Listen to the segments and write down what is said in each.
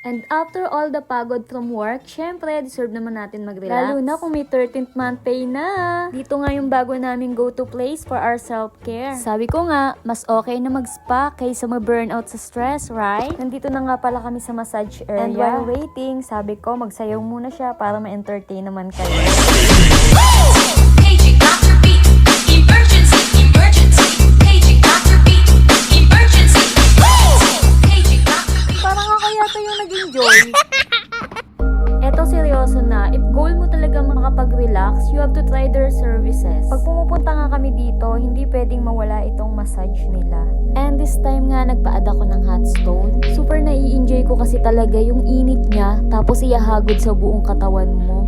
And after all the pagod from work, syempre, deserve naman natin mag-relax. Lalo na kung may 13th month pay na. Dito nga yung bago naming go-to place for our self-care. Sabi ko nga, mas okay na mag-spa kaysa mag-burnout sa stress, right? Nandito na nga pala kami sa massage area. And while waiting, sabi ko, magsayaw muna siya para ma-entertain naman kayo. Paging Dr. Beat, emergency, emergency. Paging Dr. Beat, emergency. Paging Dr. Beat. Parang ako yata yung nag-enjoy. Eto seryoso na, if goal mo talaga makapag-relax, you have to try their services. Pag pumupunta nga kami dito, hindi pwedeng mawala itong massage nila. And this time nga, nagpa-add ako ng hot stone. Super nai-enjoy ko kasi talaga yung init niya, tapos iyahagod sa buong katawan mo.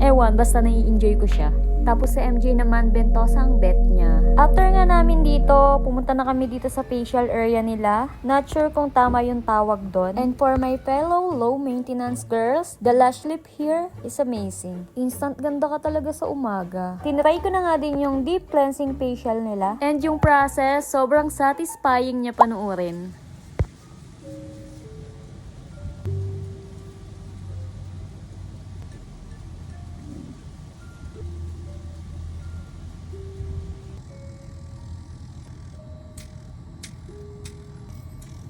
Ewan, basta nai-enjoy ko siya. Tapos sa MJ naman, bentosa ang bet niya. After nga namin dito, pumunta na kami dito sa facial area nila. Not sure kung tama yung tawag doon. And for my fellow low maintenance girls, the lash lip here is amazing. Instant ganda ka talaga sa umaga. Tinry ko na nga din yung deep cleansing facial nila. And yung process, sobrang satisfying niya panoorin.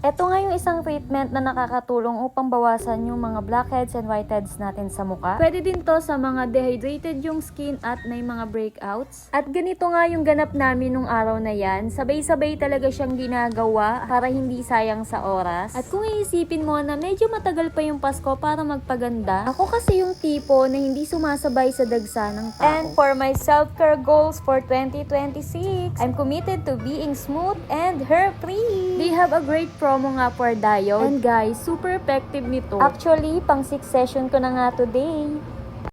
Ito nga yung isang treatment na nakakatulong upang bawasan yung mga blackheads and whiteheads natin sa muka. Pwede din to sa mga dehydrated yung skin at may mga breakouts. At ganito nga yung ganap namin nung araw na yan. Sabay-sabay talaga siyang ginagawa para hindi sayang sa oras. At kung iisipin mo na medyo matagal pa yung Pasko para magpaganda, ako kasi yung tipo na hindi sumasabay sa dagsa ng tao. And for my self-care goals for 2026, I'm committed to being smooth and hair-free. They have a great promo nga for diode. And guys, super effective nito. Actually, pang 6 session ko na nga today.